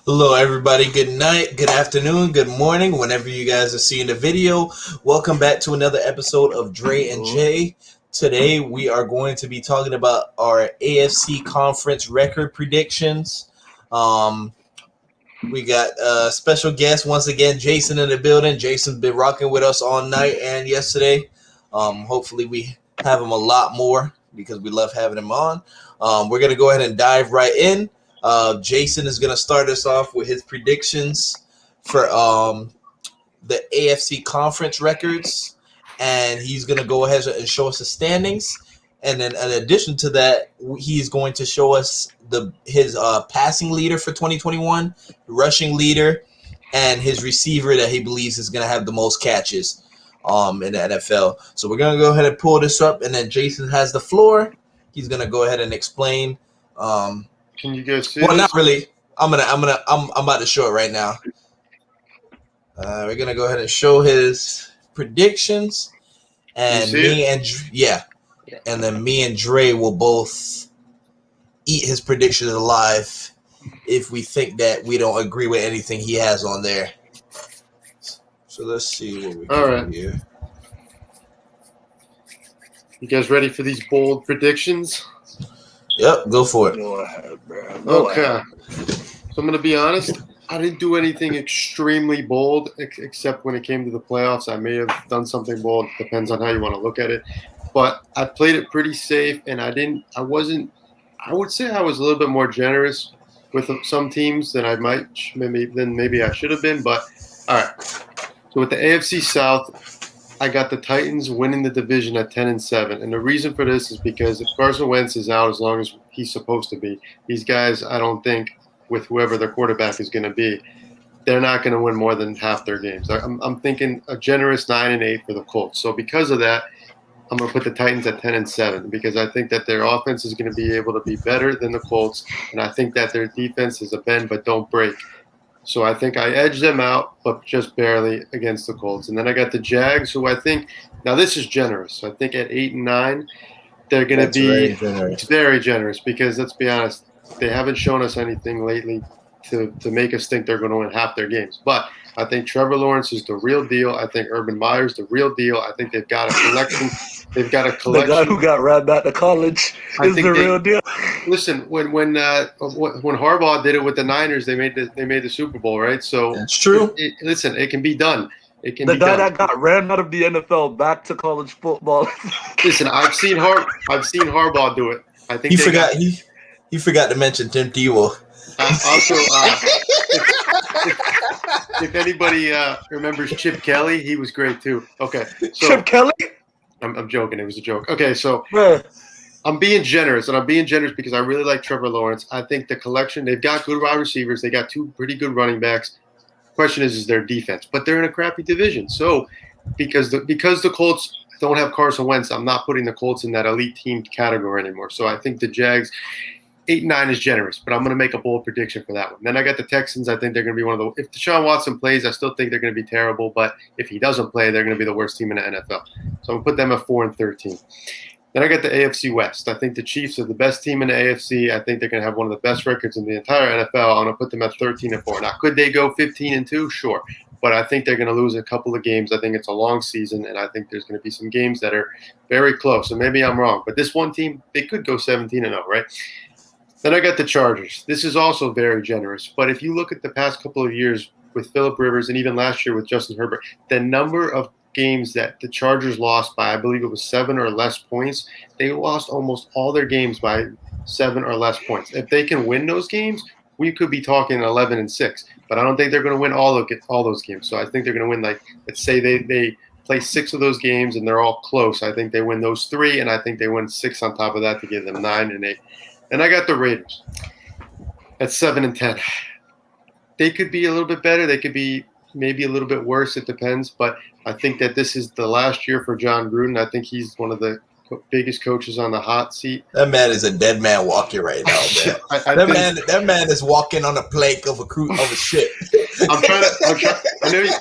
Hello, everybody. Good night, good afternoon, good morning, whenever you guys are seeing the video. Welcome back to another episode of Dre and Jay. Today, we are going to be talking about our AFC conference record predictions. We got a special guest once again, Jason, in the building. Jason's been rocking with us all night and yesterday. Hopefully, we have him a lot more because we love having him on. We're going to go ahead and dive right in. Jason is going to start us off with his predictions for the AFC conference records, and he's going to go ahead and show us the standings. And then, in addition to that, he's going to show us his passing leader for 2021, rushing leader, and his receiver that he believes is going to have the most catches in the NFL. So we're going to go ahead and pull this up, and then Jason has the floor. He's going to go ahead and explain. Can you guys see? Well, this? not really. I'm about to show it right now. We're gonna go ahead and show his predictions, and and then me and Dre will both eat his predictions alive if we think that we don't agree with anything he has on there. So let's see what we got here. You guys ready for these bold predictions? Yep, go for it. Okay. So I'm going to be honest. I didn't do anything extremely bold, except when it came to the playoffs. I may have done something bold. Depends on how you want to look at it. But I played it pretty safe, and I would say I was a little bit more generous with some teams than I might, maybe I should have been. But all right. So with the AFC South, I got the Titans winning the division at 10-7, and the reason for this is because if Carson Wentz is out as long as he's supposed to be, these guys, I don't think, with whoever their quarterback is going to be, they're not going to win more than half their games. I'm thinking a generous 9-8 for the Colts. So because of that, I'm going to put the Titans at 10-7 because I think that their offense is going to be able to be better than the Colts, and I think that their defense is a bend but don't break. So I think I edged them out, but just barely against the Colts. And then I got the Jags, who I think – now this is generous. So I think at 8-9, they're going to be very generous because let's be honest, they haven't shown us anything lately to make us think they're going to win half their games. But I think Trevor Lawrence is the real deal. I think Urban Meyer's the real deal. I think they've got a collection. The guy who got right back to college is the real deal. Listen, when Harbaugh did it with the Niners, they made the Super Bowl, right? So that's true. Listen, it can be done. It can the be guy done. that got ran out of the NFL back to college football. Listen, I've seen Harbaugh do it. I think he forgot to mention Tim Tebow. Also, if anybody remembers Chip Kelly, he was great too. Okay, so Chip Kelly. I'm joking. It was a joke. Okay, so I'm being generous, and I'm being generous because I really like Trevor Lawrence. I think the collection, they've got good wide receivers. They got two pretty good running backs. Question is their defense, but they're in a crappy division. So because the Colts don't have Carson Wentz, I'm not putting the Colts in that elite team category anymore. So I think the Jags 8-9 is generous, but I'm going to make a bold prediction for that one. Then I got the Texans. I think they're going to be one of the – if Deshaun Watson plays, I still think they're going to be terrible. But if he doesn't play, they're going to be the worst team in the NFL. So I'm going to put them at 4-13. Then I got the AFC West. I think the Chiefs are the best team in the AFC. I think they're going to have one of the best records in the entire NFL. I'm going to put them at 13-4. Now, could they go 15-2? Sure. But I think they're going to lose a couple of games. I think it's a long season, and I think there's going to be some games that are very close. So maybe I'm wrong. But this one team, they could go 17-0, right? Then I got the Chargers. This is also very generous. But if you look at the past couple of years with Phillip Rivers and even last year with Justin Herbert, the number of games that the Chargers lost by, I believe it was 7 or less points, they lost almost all their games by 7 or less points. If they can win those games, we could be talking 11-6. But I don't think they're going to win all those games. So I think they're going to win, like, let's say they play 6 of those games and they're all close. I think they win those 3, and I think they win 6 on top of that to give them 9-8. And I got the Raiders at 7-10. They could be a little bit better. They could be maybe a little bit worse. It depends. But I think that this is the last year for John Gruden. I think he's one of the biggest coaches on the hot seat. That man is a dead man walking right now, man. That man is walking on a plank of a ship.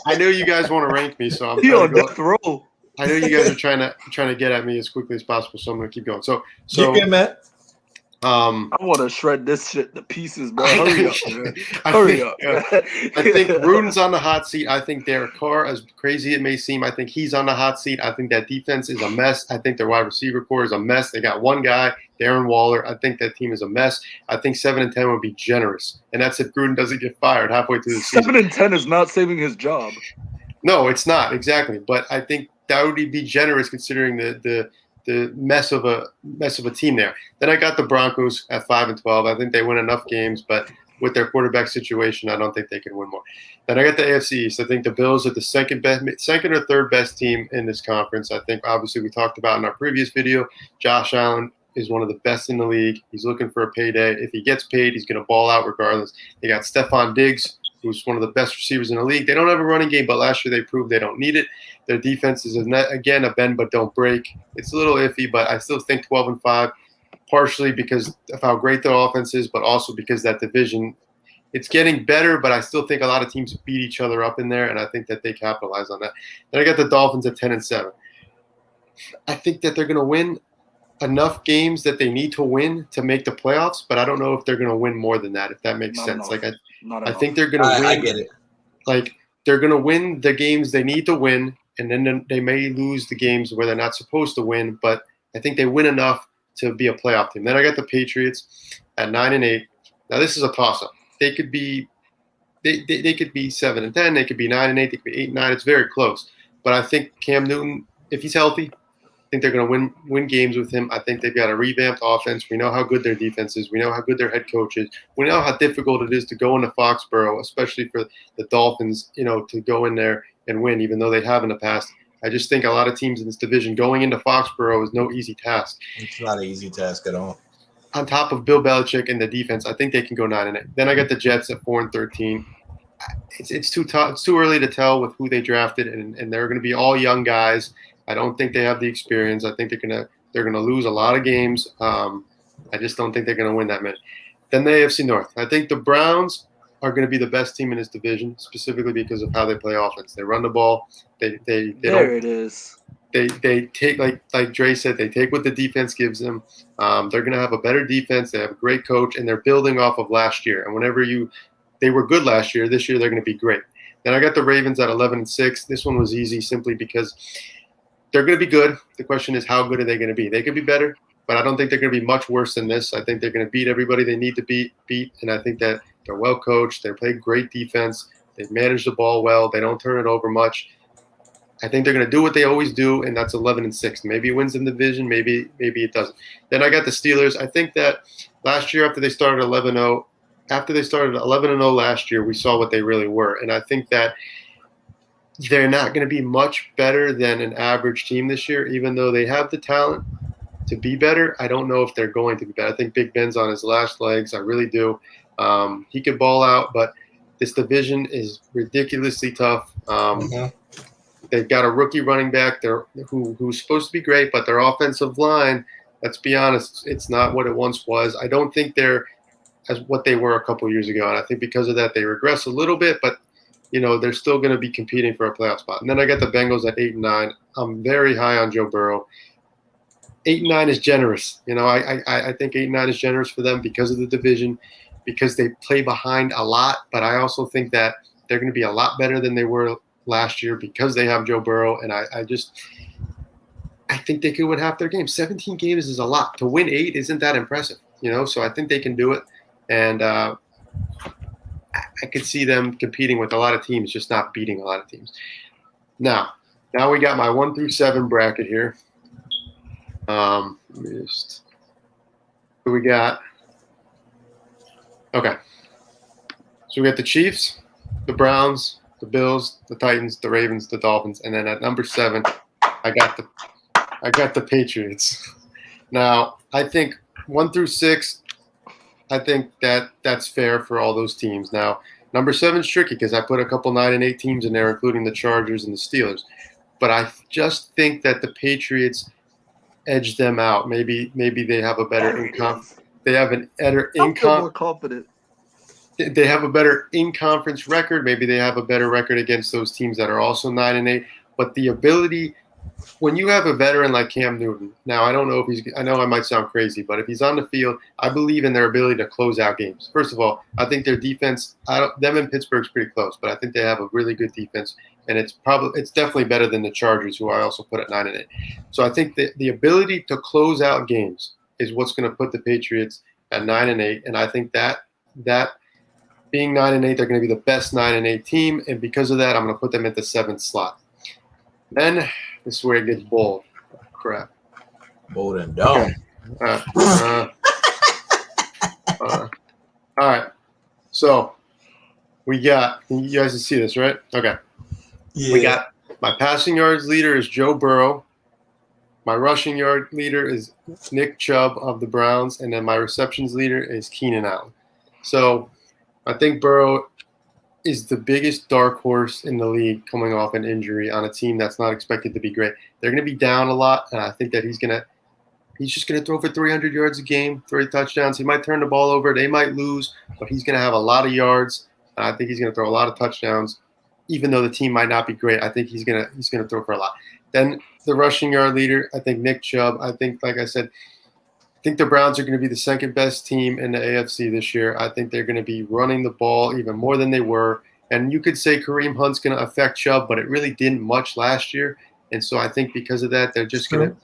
I know you guys want to rank me, so I'm trying to death row. I know you guys are trying to get at me as quickly as possible, so I'm going to keep going. So you good, man? I want to shred this shit to pieces, bro. Hurry up, man. Hurry up. I think Gruden's on the hot seat. I think Derek Carr, as crazy it may seem, I think he's on the hot seat. I think that defense is a mess. I think their wide receiver core is a mess. They got one guy, Darren Waller. I think that team is a mess. I think 7-10 would be generous, and that's if Gruden doesn't get fired halfway through the season. 7-10 is not saving his job. No, it's not exactly. But I think that would be generous considering the mess of a team there. Then I got the Broncos at 5-12. I think they win enough games, but with their quarterback situation, I don't think they can win more. Then I got the AFC East. I think the Bills are the second or third best team in this conference. I think obviously we talked about in our previous video, Josh Allen is one of the best in the league. He's looking for a payday. If he gets paid, he's going to ball out regardless. They got Stephon Diggs, who's one of the best receivers in the league. They don't have a running game, but last year they proved they don't need it. Their defense is, again, a bend but don't break. It's a little iffy, but I still think 12-5, partially because of how great their offense is, but also because that division, it's getting better, but I still think a lot of teams beat each other up in there, and I think that they capitalize on that. Then I got the Dolphins at 10-7. I think that they're going to win enough games that they need to win to make the playoffs, but I don't know if they're going to win more than that, if that makes sense. Enough. I think they're going to win. I get it. Like, they're going to win the games they need to win, and then they may lose the games where they're not supposed to win, but I think they win enough to be a playoff team. Then I got the Patriots at 9-8. Now, this is a toss-up. They could be they could be 7-10, they could be 9-8, they could be 8-9. It's very close. But I think Cam Newton, if he's healthy, I think they're going to win games with him. I think they've got a revamped offense. We know how good their defense is. We know how good their head coach is. We know how difficult it is to go into Foxborough, especially for the Dolphins, to go in there and win, even though they have in the past. I just think a lot of teams in this division going into Foxborough is no easy task. It's not an easy task at all. On top of Bill Belichick and the defense, I think they can go 9-8. Then I got the Jets at 4-13. It's too tough. It's too early to tell with who they drafted, and they're going to be all young guys. I don't think they have the experience. I think they're gonna lose a lot of games. I just don't think they're gonna win that many. Then the AFC North. I think the Browns are going to be the best team in this division, specifically because of how they play offense. They run the ball. They take, like Dre said, they take what the defense gives them. They're going to have a better defense. They have a great coach, and they're building off of last year. And they were good last year. This year they're going to be great. Then I got the Ravens at 11-6. This one was easy simply because they're going to be good. The question is, how good are they going to be? They could be better, but I don't think they're going to be much worse than this. I think they're going to beat everybody they need to beat, and I think that they're well coached. They play great defense. They manage the ball well. They don't turn it over much. I think they're going to do what they always do, and that's 11-6. Maybe it wins the division. Maybe it doesn't. Then I got the Steelers. I think that last year after they started 11-0 last year, we saw what they really were, and I think that they're not going to be much better than an average team this year, even though they have the talent to be better. I don't know if they're going to be better. I think Big Ben's on his last legs. I really do. He could ball out, but this division is ridiculously tough. They've got a rookie running back there who's supposed to be great, but their offensive line, let's be honest, it's not what it once was. I don't think they're as what they were a couple years ago, and I think because of that they regress a little bit, but they're still going to be competing for a playoff spot. And then I got the Bengals at 8-9. I'm very high on Joe Burrow. 8-9 is generous. I think 8-9 is generous for them because of the division, because they play behind a lot. But I also think that they're going to be a lot better than they were last year because they have Joe Burrow. And I think they could win half their games. 17 games is a lot. To win 8 isn't that impressive, So I think they can do it. And I could see them competing with a lot of teams, just not beating a lot of teams. Now we got my 1 through 7 bracket here. Let me just. Who we got? Okay. So we got the Chiefs, the Browns, the Bills, the Titans, the Ravens, the Dolphins, and then at number 7, I got the Patriots. Now I think 1 through 6. I think that's fair for all those teams. Now, number 7 is tricky because I put a couple 9-8 teams in there, including the Chargers and the Steelers. But I just think that the Patriots edge them out. Maybe they have a better They have an better more confident. They have a better in-conference record. Maybe they have a better record against those teams that are also 9-8. But the ability when you have a veteran like Cam Newton, now I don't know if I know I might sound crazy, but if he's on the field, I believe in their ability to close out games. First of all, I think their defense, them and Pittsburgh's pretty close, but I think they have a really good defense, and it's definitely better than the Chargers, who I also put at 9-8. So I think that the ability to close out games is what's going to put the Patriots at 9-8, and I think that being 9-8, they're going to be the best 9-8 team, and because of that, I'm going to put them at the 7th slot. Then this is where it gets bold. Crap. Bold and dumb. Okay. All right. So we got, you guys can see this, right? Okay. Yeah. We got my passing yards leader is Joe Burrow. My rushing yard leader is Nick Chubb of the Browns. And then my receptions leader is Keenan Allen. So I think Burrow is the biggest dark horse in the league coming off an injury on a team that's not expected to be great. They're going to be down a lot, and I think that he's just going to throw for 300 yards a game, 3 touchdowns. He might turn the ball over. They might lose, but he's going to have a lot of yards. And I think he's going to throw a lot of touchdowns, even though the team might not be great. I think he's going to throw for a lot. Then the rushing yard leader, I think Nick Chubb. I think, like I said, I think the Browns are going to be the second best team in the AFC this year. I think they're going to be running the ball even more than they were. And you could say Kareem Hunt's going to affect Chubb, but it really didn't much last year. And so I think because of that, they're just going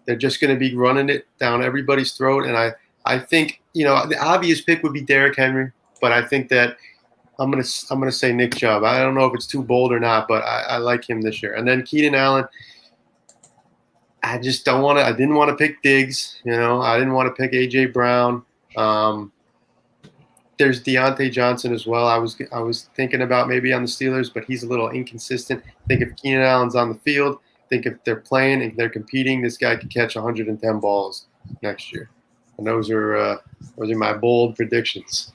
to be running it down everybody's throat. And I think, the obvious pick would be Derrick Henry, but I think that I'm going to say Nick Chubb. I don't know if it's too bold or not, but I like him this year. And then Keenan Allen, I just don't want to. I didn't want to pick Diggs. I didn't want to pick A.J. Brown. There's Deontay Johnson as well. I was thinking about maybe on the Steelers, but he's a little inconsistent. I think if Keenan Allen's on the field, I think if they're playing and they're competing, this guy could catch 110 balls next year. And those are my bold predictions.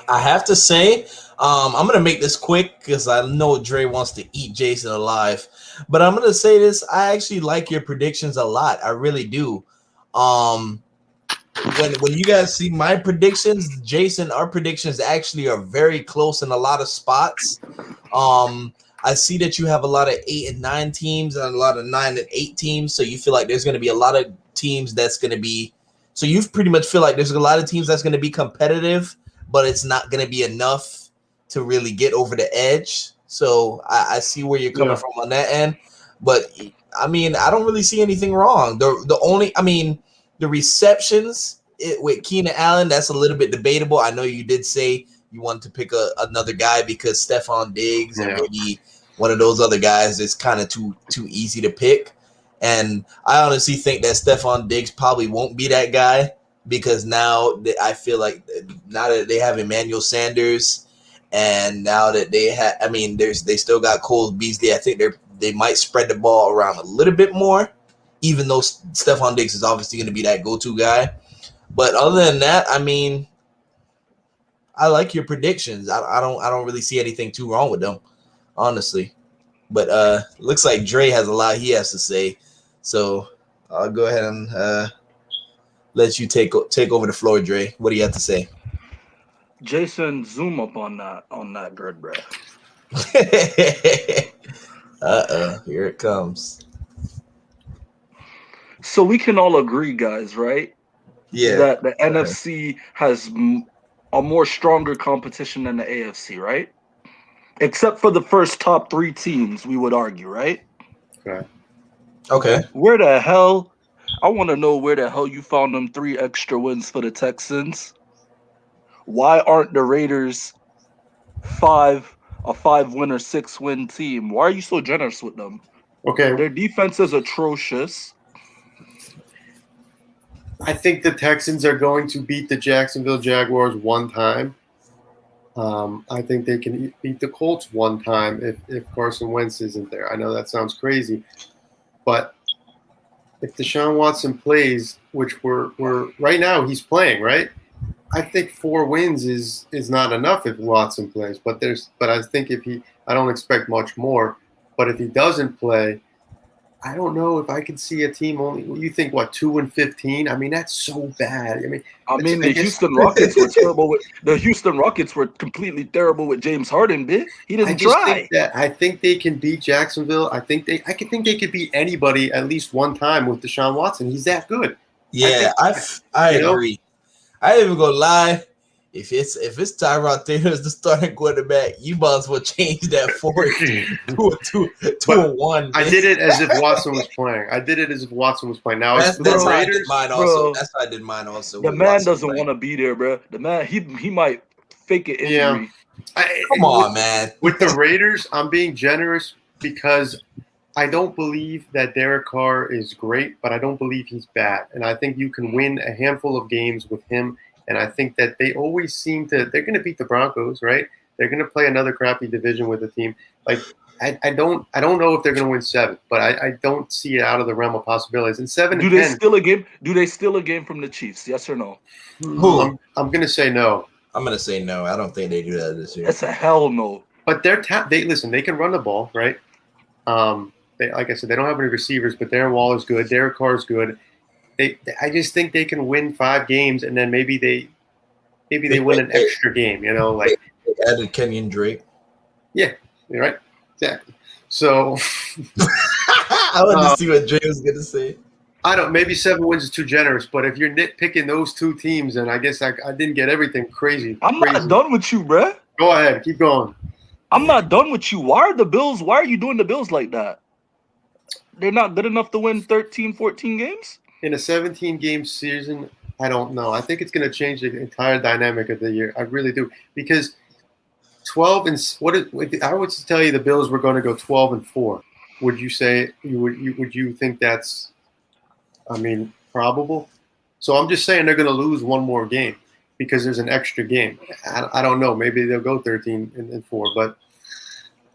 I have to say, I'm going to make this quick because I know Dre wants to eat Jason alive. But I'm going to say this. I actually like your predictions a lot. I really do. When you guys see my predictions, Jason, our predictions actually are very close in a lot of spots. I see that you have a lot of 8 and 9 teams and a lot of 9 and 8 teams. So you feel like there's going to be a lot of teams that's going to be. So you pretty much feel like there's a lot of teams that's going to be competitive, but it's not going to be enough to really get over the edge. So I see where you're coming from on that end. But I mean, I don't really see anything wrong. The receptions with Keenan Allen, that's a little bit debatable. I know you did say you wanted to pick another guy because Stephon Diggs and maybe one of those other guys is kind of too easy to pick. And I honestly think that Stephon Diggs probably won't be that guy because now that I feel like now that they have Emmanuel Sanders and now that they have, they still got Cole Beasley. I think they might spread the ball around a little bit more, even though Stephon Diggs is obviously going to be that go-to guy. But other than that, I like your predictions. I don't really see anything too wrong with them, honestly. But looks like Dre has a lot he has to say. So I'll go ahead and let you take over the floor, Dre. What do you have to say? Jason, zoom up on that grid, bro. Here it comes. So we can all agree, guys, right? Yeah. That the NFC has a more stronger competition than the AFC, right? Except for the first top 3 teams, we would argue, right? Okay. Where the hell? I want to know where the hell you found them 3 extra wins for the Texans. Why aren't the Raiders a 5-win or 6-win team? Why are you so generous with them? Okay. Their defense is atrocious. I think the Texans are going to beat the Jacksonville Jaguars one time. I think they can beat the Colts one time if Carson Wentz isn't there. I know that sounds crazy, but if Deshaun Watson plays, which we're right now he's playing, right? I think 4 wins is not enough if Watson plays. But I think I don't expect much more. But if he doesn't play, I don't know if I could see a team only. You think what 2-15? I mean, that's so bad. I mean, the Houston Rockets were terrible. The Houston Rockets were completely terrible with James Harden. He didn't try. I think they can beat Jacksonville. I think they could beat anybody at least one time with Deshaun Watson. He's that good. Yeah, I agree. I ain't even gonna lie. If it's Tyrod Taylor as the starting quarterback, you might as well change that 4 to a 1. I did it as if Watson was playing. Now that's how I did mine also. That's how I did mine also. The man doesn't want to be there, bro. The man he might fake an injury. Yeah. Come on, man. With the Raiders, I'm being generous because I don't believe that Derek Carr is great, but I don't believe he's bad. And I think you can win a handful of games with him. And I think that they always seem to – they're going to beat the Broncos, right? They're going to play another crappy division with the team. Like, I don't know if they're going to win 7, but I don't see it out of the realm of possibilities. And 7 and 10 – Do they steal a game from the Chiefs, yes or no? Who? I'm going to say no. I'm going to say no. I don't think they do that this year. That's a hell no. But they can run the ball, right? Like I said, they don't have any receivers, but Darren Waller's good. Derek Carr's good. I just think they can win 5 games, and then maybe they win an extra game. You know, like they added Kenyon Drake. Yeah, you're right. Exactly. So I wanted to see what Dre was gonna say. I don't. Maybe 7 wins is too generous, but if you're nitpicking those 2 teams, then I guess I didn't get everything crazy. I'm not done with you, bruh. Go ahead, keep going. I'm not done with you. Why are you doing the Bills like that? They're not good enough to win 13, 14 games? In a 17-game season, I don't know. I think it's going to change the entire dynamic of the year. I really do. Because 12 and if I was to tell you the Bills were going to go 12-4, would you say would you think that's probable? So I'm just saying they're going to lose one more game because there's an extra game. I don't know. Maybe they'll go 13-4, but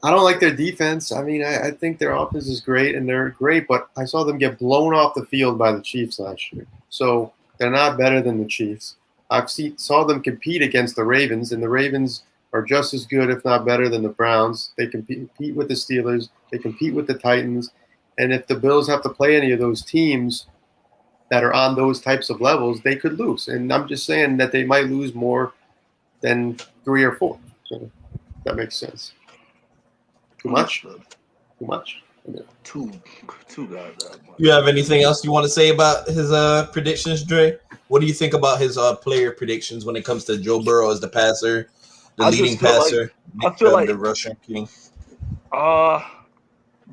I don't like their defense. I mean, I think their offense is great, and they're great, but I saw them get blown off the field by the Chiefs last year. So they're not better than the Chiefs. Saw them compete against the Ravens, and the Ravens are just as good, if not better, than the Browns. They compete with the Steelers. They compete with the Titans. And if the Bills have to play any of those teams that are on those types of levels, they could lose. And I'm just saying that they might lose more than 3 or 4. So that makes sense. Too much? Too much? Yeah. Two guys. You have anything else you want to say about his predictions, Dre? What do you think about his player predictions when it comes to Joe Burrow as the passer, the leading passer, the rushing king?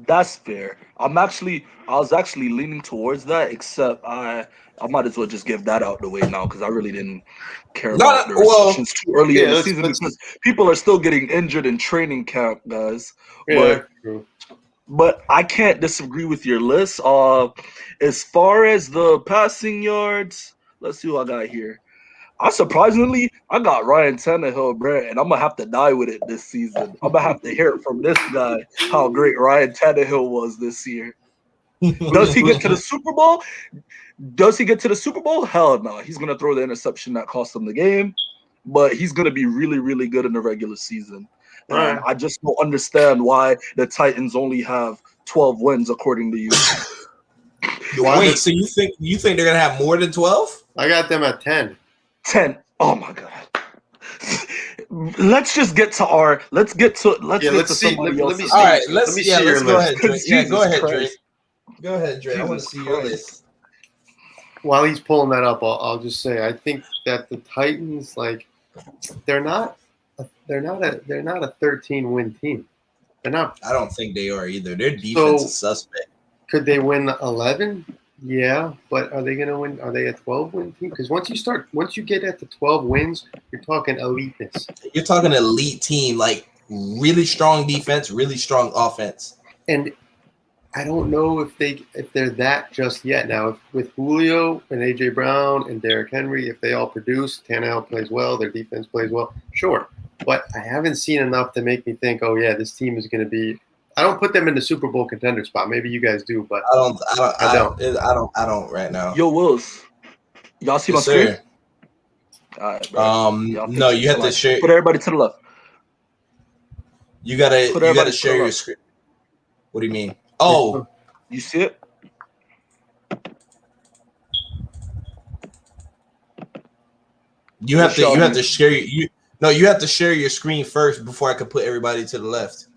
That's fair. I was actually leaning towards that, except I might as well just give that out the way now because I really didn't care about the receptions too early in the season because people are still getting injured in training camp, guys. Yeah, but I can't disagree with your list. As far as the passing yards, let's see what I got here. I got Ryan Tannehill, bro, and I'm gonna have to die with it this season. I'm gonna have to hear it from this guy how great Ryan Tannehill was this year. Does he get to the Super Bowl? Hell no. He's gonna throw the interception that cost him the game, but he's gonna be really, really good in the regular season. And I just don't understand why the Titans only have 12 wins, according to you. Wait, so you think they're gonna have more than 12? I got them at 10. 10. Oh my god. Let's get to somebody else. All right, let's go ahead, Dre. Yeah, go ahead, Dre. Go ahead, Dre. I want to see your list. While he's pulling that up, I'll just say I think that the Titans, they're not a 13-win team. They're not. I don't think they are either. Their defense is suspect. Could they win 11? Yeah, but are they going to win? Are they a 12-win team? Because once you get at the 12 wins, you're talking eliteness. You're talking elite team, like really strong defense, really strong offense. And I don't know if they're that just yet. Now, with Julio and AJ Brown and Derrick Henry, if they all produce, Tannehill plays well, their defense plays well, sure. But I haven't seen enough to make me think, oh yeah, this team is going to be. I don't put them in the Super Bowl contender spot. Maybe you guys do, but I don't right now. Yo, Wills, y'all see my screen? All right, bro. No, you have to share. Put everybody to the left. You gotta share your screen. What do you mean? Oh, You see it? You have to share you have to share your screen first before I can put everybody to the left.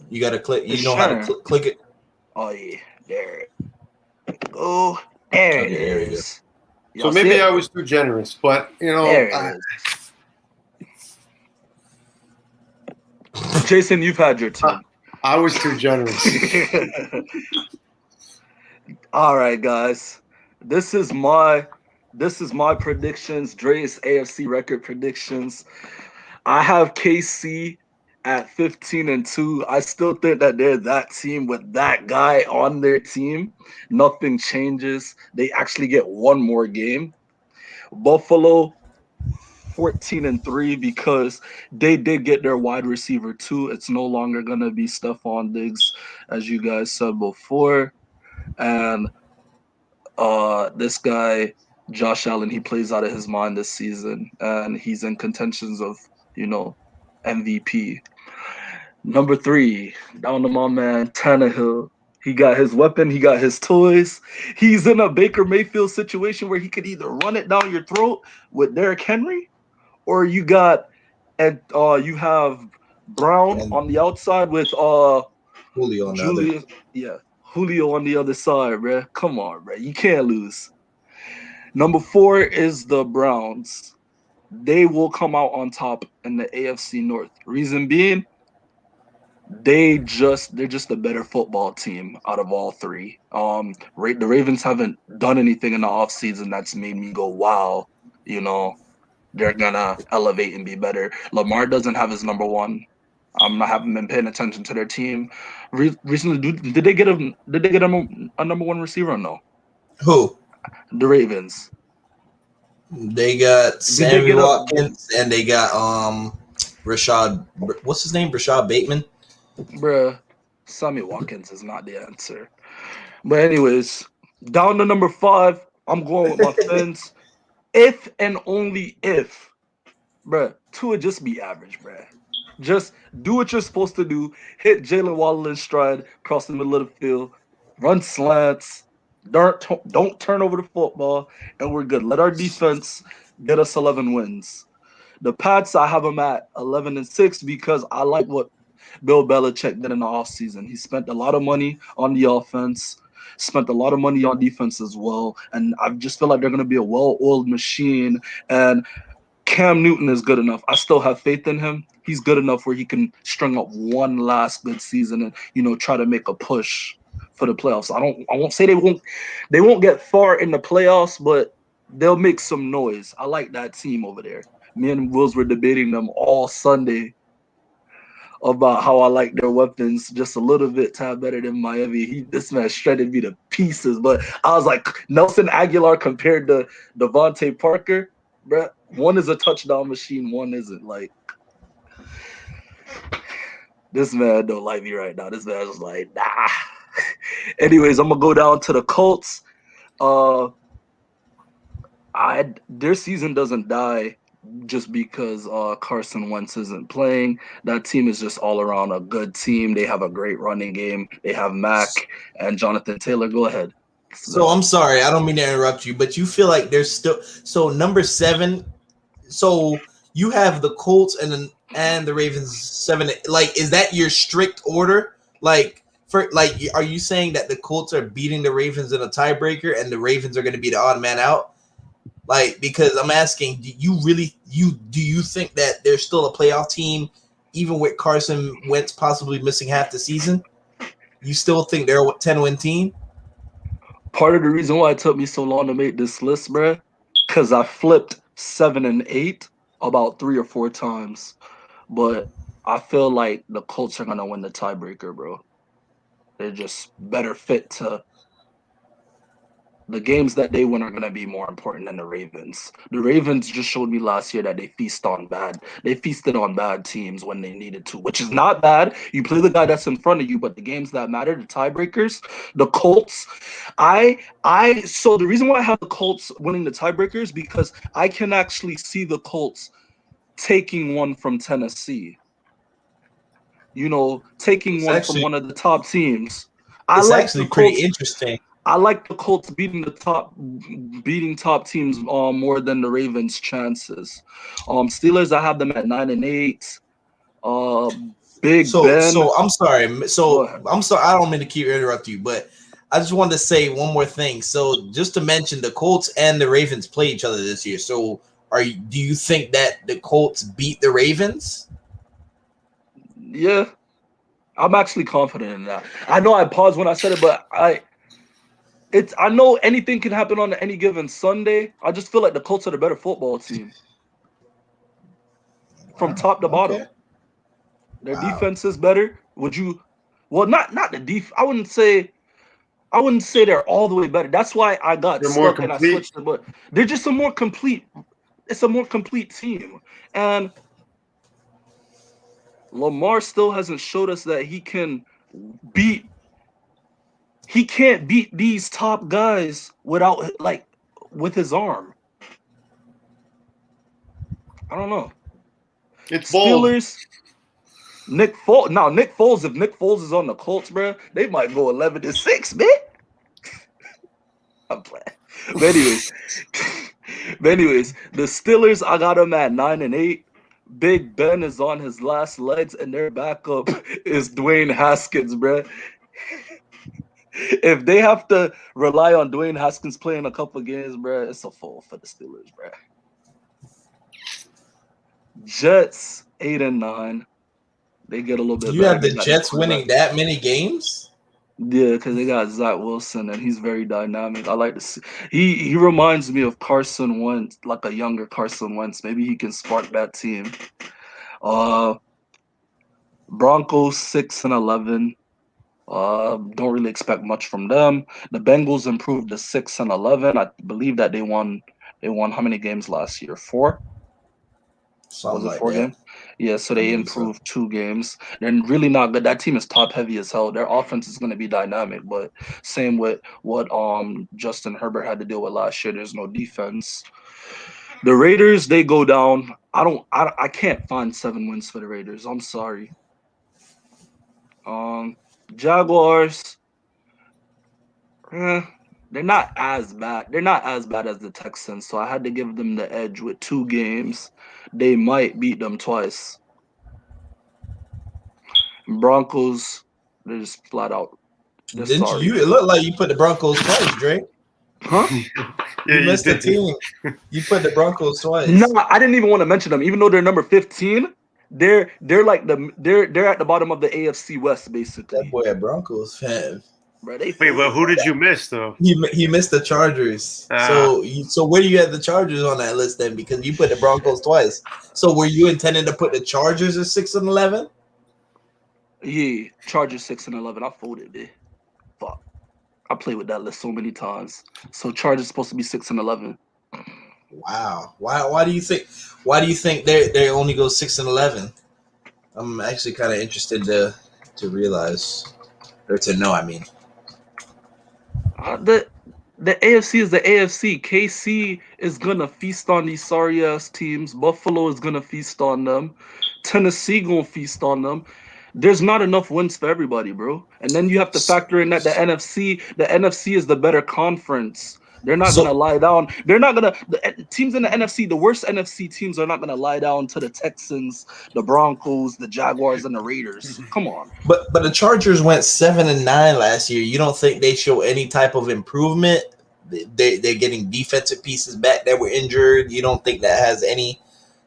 You gotta click. You know how to click it. Oh yeah, there we go. There it is. So maybe I was too generous, but there it is. Jason, you've had your turn. I was too generous. All right, guys. This is my predictions. Dre's AFC record predictions. I have KC at 15-2. I still think that they're that team with that guy on their team. Nothing changes. They actually get one more game. Buffalo 14-3 because they did get their wide receiver too. It's no longer gonna be Stephon Diggs, as you guys said before. And this guy, Josh Allen, he plays out of his mind this season, and he's in contentions of, MVP. Number 3, down to my man Tannehill. He got his weapon, he got his toys. He's in a Baker Mayfield situation where he could either run it down your throat with Derrick Henry, or you have Brown on the outside with Julio on Julius. Yeah. Julio on the other side, bro. Come on, bro. You can't lose. Number 4 is the Browns. They will come out on top in the AFC North. Reason being, they're just a better football team out of all 3. The Ravens haven't done anything in the offseason that's made me go, wow, they're gonna elevate and be better. Lamar doesn't have his number 1. I haven't been paying attention to their team recently. Did they get a number 1 receiver or no? Who? The Ravens. They got Sammy Watkins and they got Rashad. What's his name? Rashad Bateman. Bruh, Sammy Watkins is not the answer. But anyways, down to number 5, I'm going with my Fins. If and only if, bruh, Tua just be average, bruh. Just do what you're supposed to do. Hit Jalen Waddle in stride, cross the middle of the field, run slants, don't turn over the football, and we're good. Let our defense get us 11 wins. The Pats, I have them at 11-6 because I like what Bill Belichick did in the offseason. He spent a lot of money on the offense, spent a lot of money on defense as well, and I just feel like they're going to be a well-oiled machine, and Cam Newton is good enough. I still have faith in him. He's good enough where he can string up one last good season and try to make a push for the playoffs. I won't say they won't get far in the playoffs, but they'll make some noise. I like that team over there. Me and Wills were debating them all Sunday about how I like their weapons just a little bit tad better than Miami. This man shredded me to pieces, but I was like, Nelson Aguilar compared to Devontae Parker, bruh, one is a touchdown machine, one isn't. Like, this man don't like me right now. This man's just like, nah. Anyways, I'm gonna go down to the Colts. Their season doesn't die just because Carson Wentz isn't playing. That team is just all around a good team. They have a great running game. They have Mac and Jonathan Taylor. Go ahead. So I'm sorry, I don't mean to interrupt you, but you feel like there's still number 7. So you have the Colts and the Ravens 7. Like, is that your strict order? Are you saying that the Colts are beating the Ravens in a tiebreaker and the Ravens are going to be the odd man out? Like, because I'm asking, do you think that they're still a playoff team, even with Carson Wentz possibly missing half the season? You still think they're a 10-win team? Part of the reason why it took me so long to make this list, bruh, because I flipped 7 and 8 about 3 or 4 times. But I feel like the Colts are going to win the tiebreaker, bro. They're just better fit to – the games that they win are going to be more important than the Ravens. The Ravens just showed me last year that they feasted on bad teams when they needed to, which is not bad. You play the guy that's in front of you, but the games that matter, the tiebreakers, the Colts. So the reason why I have the Colts winning the tiebreakers because I can actually see the Colts taking one from Tennessee. taking It's one from actually one of the top teams. I it's like the actually pretty Colts. interesting. I like the Colts beating top teams more than the Ravens' chances. Steelers, I have them at 9-8. Big Ben. I'm sorry. Go ahead. I'm sorry. I don't mean to keep interrupting you, but I just wanted to say one more thing. So just to mention, the Colts and the Ravens play each other this year. So do you think that the Colts beat the Ravens? Yeah, I'm actually confident in that. I know I paused when I said it, but I know anything can happen on any given Sunday. I just feel like the Colts are the better football team from Wow. top to Okay. bottom. Their Wow. defense is better. Well, not the def. I wouldn't say they're all the way better. That's why I got They're more stuck and I complete. switched it. But they're just a more complete. It's a more complete team, and Lamar still hasn't showed us that he can beat. He can't beat these top guys with his arm. I don't know. It's bold. Steelers. Nick Foles. Now Nick Foles. If Nick Foles is on the Colts, bro, they might go 11-6, man. I'm playing. But anyways, the Steelers, I got them at 9-8. Big Ben is on his last legs, and their backup is Dwayne Haskins, bro. If they have to rely on Dwayne Haskins playing a couple games, bro, it's a fall for the Steelers, bro. Jets 8-9. They get a little bit You better. have They the got their Jets quarterback. winning that many games? Yeah, because they got Zach Wilson, and he's very dynamic. I like to see. He reminds me of Carson Wentz, like a younger Carson Wentz. Maybe he can spark that team. Broncos 6-11. Don't really expect much from them. The Bengals improved to 6-11. I believe that they won. They won how many games last year? 4? Was Something it like 4 that. games? Yeah, so I they believe so. improved 2 games. They're really not good. That team is top heavy as hell. Their offense is going to be dynamic, but same with what Justin Herbert had to deal with last year. There's no defense. The Raiders, they go down. I can't find 7 wins for the Raiders. I'm sorry. Jaguars, they're not as bad. They're not as bad as the Texans, so I had to give them the edge with 2 games. They might beat them twice. Broncos, they're just flat out. They're Didn't sorry. you? It looked like you put the Broncos twice, Drake. Huh? Yeah, You you missed the did. team. You put the Broncos twice. No, I didn't even want to mention them. Even though they're number 15, they're like they're at the bottom of the AFC West, That basically. boy a Broncos fan. Bro, they Wait, well, who bro. did you miss though? He missed the Chargers. Ah. So where do you have the Chargers on that list then? Because you put the Broncos twice. So were you intending to put the Chargers at 6-11? Yeah, Chargers 6-11. I folded it. Fuck. I played with that list so many times. So Chargers supposed to be 6-11. Wow. Why do you think they only go 6-11? I'm actually kind of interested to realize or to know. I mean, The AFC is the AFC. KC is gonna feast on these sorry ass teams. Buffalo is gonna feast on them. Tennessee gonna feast on them. There's not enough wins for everybody, bro. And then you have to factor in that the NFC is the better conference. They're not gonna so lie down. They're not gonna the teams in the NFC, the worst NFC teams are not gonna lie down to the Texans, the Broncos, the Jaguars, and the Raiders. Come on. but the Chargers went 7-9 last year. You don't think they show any type of improvement? They're getting defensive pieces back that were injured. You don't think that has any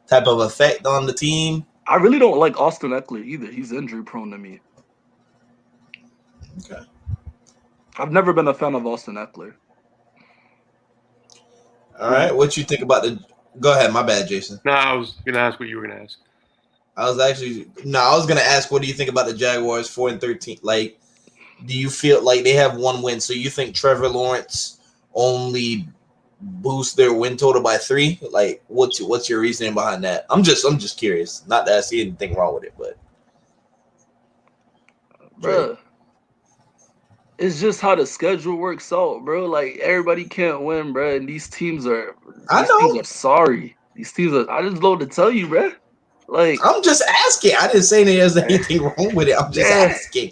type of effect on the team? I really don't like Austin Eckler either. He's injury prone to me. Okay. I've never been a fan of Austin Eckler. All right. What you think about the? Go ahead. My bad, Jason. No, I was gonna ask what you were gonna ask. I was gonna ask, what do you think about the Jaguars 4-13? Like, do you feel like they have 1 win? So you think Trevor Lawrence only boosts their win total by 3? Like, what's your reasoning behind that? I'm just curious. Not that I see anything wrong with it, but Bruh, it's just how the schedule works out, bro. Like everybody can't win, bro. And these teams are sorry. These teams are. I just love to tell you, bro. Like, I'm just asking. I didn't say there's anything wrong with it. I'm just asking.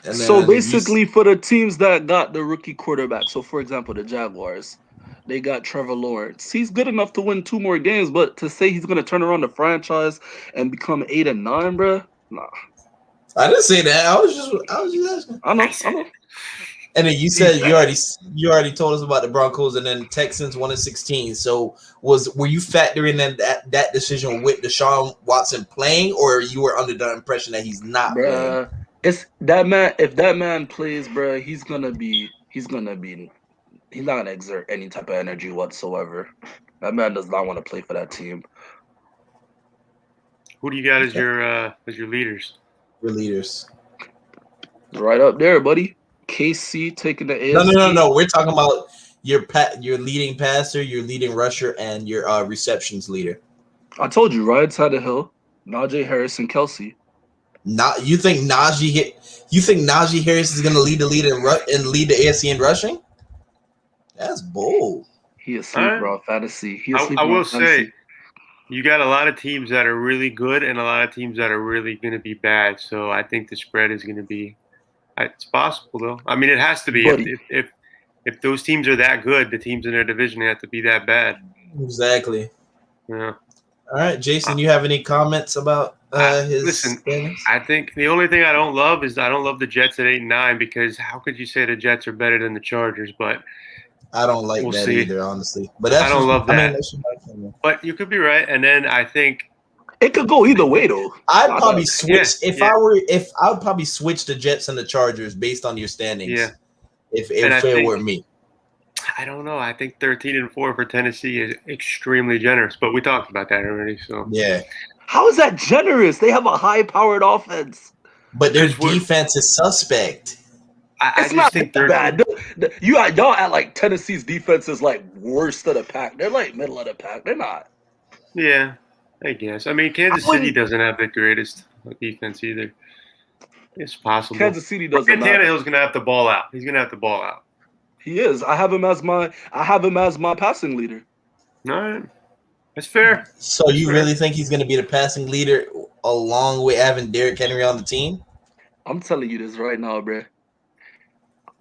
And so basically, for the teams that got the rookie quarterback, so for example, the Jaguars, they got Trevor Lawrence. He's good enough to win 2 more games, but to say he's gonna turn around the franchise and become 8-9, bro, nah. I didn't say that. I was just asking. I know. And then you said you already told us about the Broncos and then Texans 1-16. So were you factoring in that decision with Deshaun Watson playing, or you were under the impression that he's not playing? It's that man. If that man plays, bro, he's not gonna exert any type of energy whatsoever. That man does not want to play for that team. Who do you got as your leaders? Your leaders. Right up there, buddy. KC taking the AFC. No. We're talking about your leading passer, your leading rusher, and your receptions leader. I told you, right side of the hill, Najee Harris and Kelsey. You think Najee Harris is going to lead the lead and lead the AFC in rushing? That's bold. He is sleeper on fantasy. I will say, you got a lot of teams that are really good and a lot of teams that are really going to be bad. So I think the spread is going to be. It's possible though. I mean, it has to be. If those teams are that good, the teams in their division have to be that bad. Exactly. Yeah. All right, Jason, you have any comments about his? Listen, standings? I think the only thing I don't love is I don't love the Jets at 8-9 because how could you say the Jets are better than the Chargers? But I don't like that either, honestly. But that's I don't love that. I mean, that's my opinion. But you could be right. And then I think it could go either way, though. I'd probably switch I would probably switch the Jets and the Chargers based on your standings. Yeah. If it were me. I don't know. I think 13-4 for Tennessee is extremely generous, but we talked about that already. So yeah. How is that generous? They have a high-powered offense, but their defense is suspect. I just think they're bad. Y'all act like Tennessee's defense is like worst of the pack. They're like middle of the pack. They're not. Yeah, I guess. I mean, Kansas City doesn't have the greatest defense either. It's possible. Kansas City doesn't. Tannehill's gonna have to ball out. He's gonna have to ball out. He is. I have him as my passing leader. All right. That's fair. So you really think he's going to be the passing leader along with having Derrick Henry on the team? I'm telling you this right now, bro.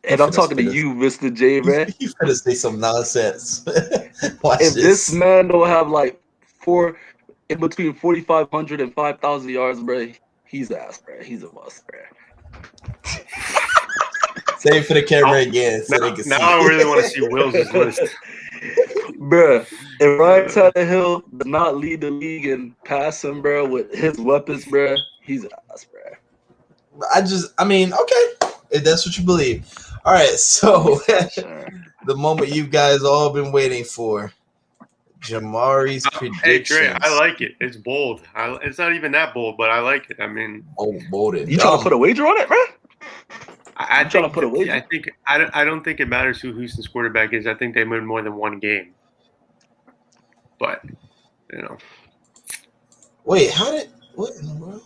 And I'm talking to you, Mr. J, bro. You're going to say some nonsense. If this man don't have like in between 4,500 and 5,000 yards, bro, he's ass, bro. He's a must, bro. Say it for the camera again. So they can see. I really want to see Will's list. Bruh, if Ryan Tannehill does not lead the league in passing, bro, with his weapons, bro, he's ass, bro. I mean, okay, if that's what you believe. All right, so the moment you guys all been waiting for, Jamari's predictions. Hey, Dre, I like it. It's bold. It's not even that bold, but I like it. I mean, bolded. You trying to put a wager on it, bro? I don't think it matters who Houston's quarterback is. I think they win more than one game. But, you know. Wait, what in the world?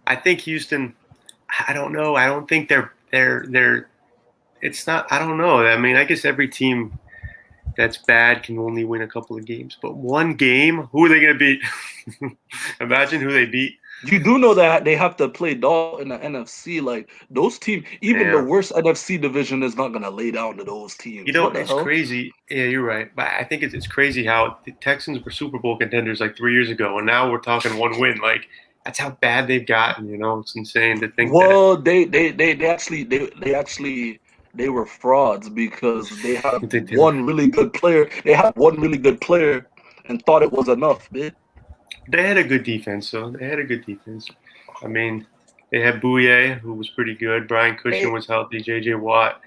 I think Houston, I don't know. I don't think they're it's not, I don't know. I mean, I guess every team that's bad can only win a couple of games. But one game, who are they going to beat? Imagine who they beat. You do know that they have to play dog in the NFC. Like, those teams, even the worst NFC division is not going to lay down to those teams. You know, it's crazy. Yeah, you're right. But I think it's crazy how the Texans were Super Bowl contenders like 3 years ago, and now we're talking one win. Like, that's how bad they've gotten, you know? It's insane to think that. They were frauds because they had one really good player. They had one really good player and thought it was enough, man. They had a good defense, though. They had a good defense. I mean, they had Bouye, who was pretty good. Brian Cushing was healthy. J.J. Watt.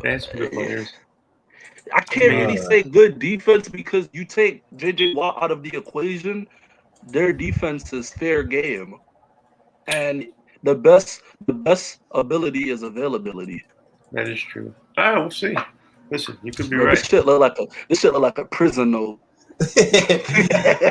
They had some good players. I can't really say good defense because you take J.J. Watt out of the equation, their defense is fair game. And the best ability is availability. That is true. All right, we'll see. Listen, you could be right. This shit look like a prison though.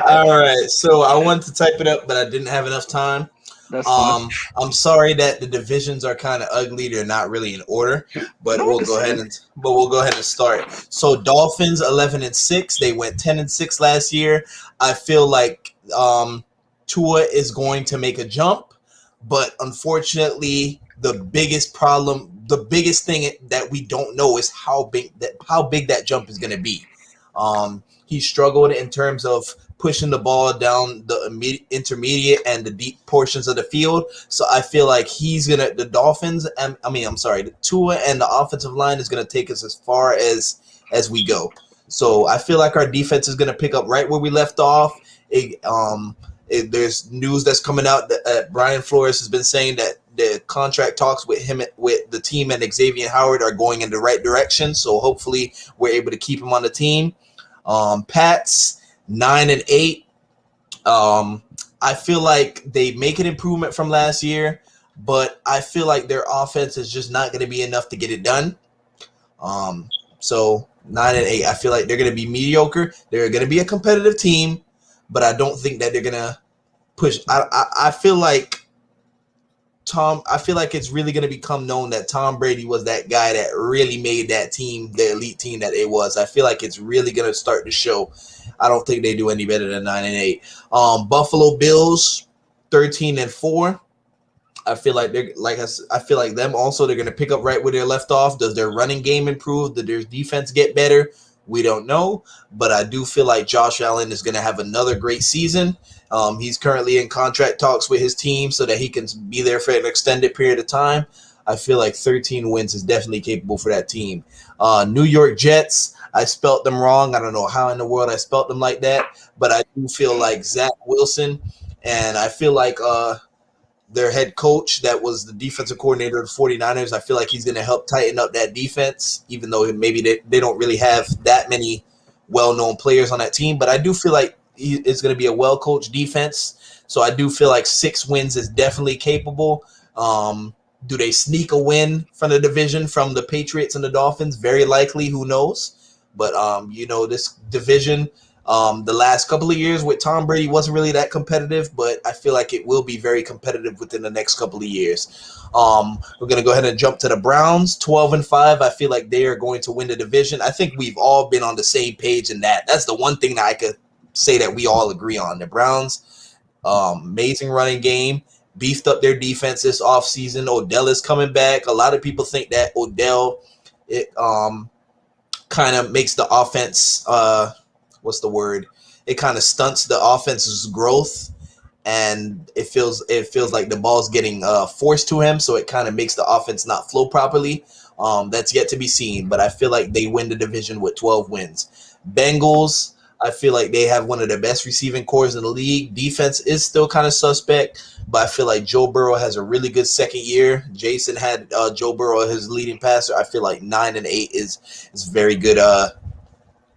All right, so I wanted to type it up, but I didn't have enough time. That's fine. I'm sorry that the divisions are kind of ugly. They're not really in order, but No, we'll go ahead and start. So Dolphins 11-6. They went 10-6 last year. I feel like Tua is going to make a jump, but unfortunately, the biggest thing that we don't know is how big that jump is going to be. He struggled in terms of pushing the ball down the intermediate and the deep portions of the field. So I feel like the Tua and the offensive line is gonna take us as far as we go. So I feel like our defense is gonna pick up right where we left off. There's news that's coming out that Brian Flores has been saying that the contract talks with the team and Xavier Howard are going in the right direction. So hopefully we're able to keep him on the team. Pats 9-8. I feel like they make an improvement from last year, but I feel like their offense is just not going to be enough to get it done. So 9-8. I feel like they're going to be mediocre. They're going to be a competitive team, but I don't think that they're going to push. I feel like it's really going to become known that Tom Brady was that guy that really made that team the elite team that it was. I feel like it's really going to start to show. I don't think they do any better than 9-8. Buffalo Bills 13-4. I feel like I feel like them also. They're going to pick up right where they left off. Does their running game improve? Does their defense get better? We don't know, but I do feel like Josh Allen is going to have another great season. He's currently in contract talks with his team so that he can be there for an extended period of time. I feel like 13 wins is definitely capable for that team. New York Jets, I spelt them wrong. I don't know how in the world I spelt them like that, but I do feel like Zach Wilson, and I feel like their head coach that was the defensive coordinator of the 49ers, I feel like he's going to help tighten up that defense, even though maybe they don't really have that many well-known players on that team. But I do feel like it's going to be a well-coached defense. So I do feel like 6 wins is definitely capable. Do they sneak a win from the division from the Patriots and the Dolphins? Very likely. Who knows? But, this division – the last couple of years with Tom Brady wasn't really that competitive, but I feel like it will be very competitive within the next couple of years. We're going to go ahead and jump to the Browns, 12-5. I feel like they are going to win the division. I think we've all been on the same page in that. That's the one thing that I could say that we all agree on. The Browns, amazing running game, beefed up their defense this offseason. Odell is coming back. A lot of people think that Odell, kind of makes the offense it kind of stunts the offense's growth, and it feels like the ball's getting forced to him, so it kind of makes the offense not flow properly. That's yet to be seen, but I feel like they win the division with 12 wins. Bengals, I feel like they have one of the best receiving corps in the league. Defense is still kind of suspect, but I feel like Joe Burrow has a really good second year. Jason had Joe Burrow as his leading passer. I feel like 9-8 is very good,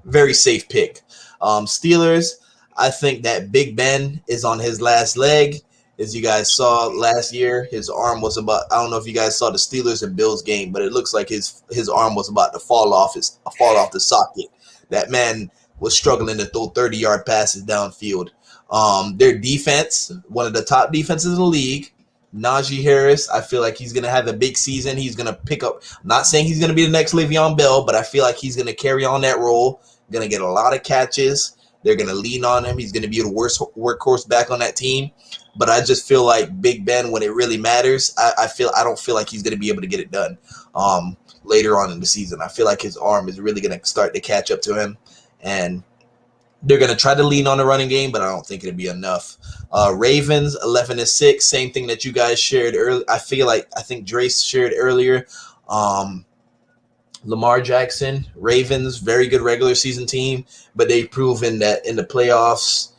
very safe pick. Steelers, I think that Big Ben is on his last leg. As you guys saw last year, his arm was about, I don't know if you guys saw the Steelers and Bills game, but it looks like his arm was about to fall off the socket. That man was struggling to throw 30-yard passes downfield. Their defense, one of the top defenses in the league. Najee Harris, I feel like he's going to have a big season. He's going to pick up, I'm not saying he's going to be the next Le'Veon Bell, but I feel like he's going to carry on that role. Going to get a lot of catches. They're going to lean on him. He's going to be the worst workhorse back on that team. But I just feel like Big Ben, when it really matters, I don't feel like he's going to be able to get it done later on in the season. I feel like his arm is really going to start to catch up to him. And they're going to try to lean on the running game, but I don't think it'll be enough. Ravens, 11-6, same thing that you guys shared earlier. I think Dre shared earlier. Lamar Jackson, Ravens, very good regular season team, but they've proven that in the playoffs,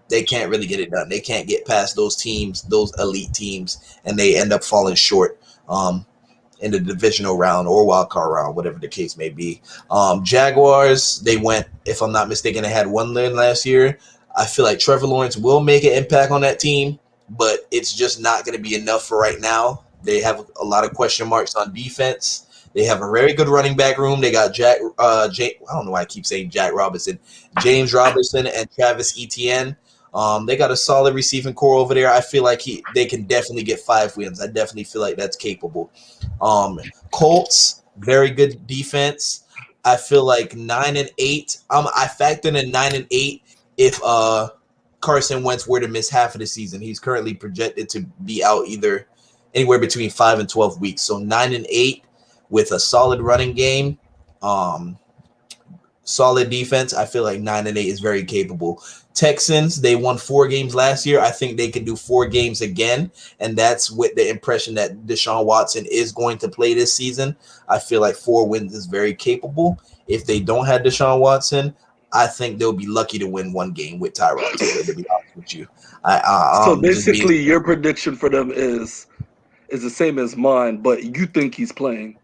they can't really get it done. They can't get past those teams, those elite teams, and they end up falling short in the divisional round or wild card round, whatever the case may be. Jaguars, they went, if I'm not mistaken, they had 1 win last year. I feel like Trevor Lawrence will make an impact on that team, but it's just not going to be enough for right now. They have a lot of question marks on defense. They have a very good running back room. They got I don't know why I keep saying Jack Robinson, James Robinson, and Travis Etienne. They got a solid receiving core over there. I feel like they can definitely get 5 wins. I definitely feel like that's capable. Colts, very good defense. I feel like 9-8. I factored in 9-8 if Carson Wentz were to miss half of the season. He's currently projected to be out either anywhere between 5 and 12 weeks. So 9-8 with a solid running game, solid defense. I feel like 9-8 is very capable. Texans, they won 4 games last year. I think they can do 4 games again, and that's with the impression that Deshaun Watson is going to play this season. I feel like 4 wins is very capable. If they don't have Deshaun Watson, I think they'll be lucky to win 1 game with Tyrod Taylor, to be honest with you. So basically, your prediction for them is the same as mine, but you think he's playing.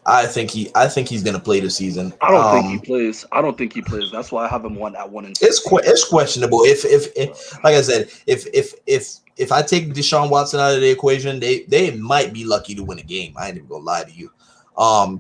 I think he's gonna play this season. I don't think he plays. That's why I have him at 1-6. It's questionable. If like I said, if I take Deshaun Watson out of the equation, they might be lucky to win a game. I ain't even gonna lie to you.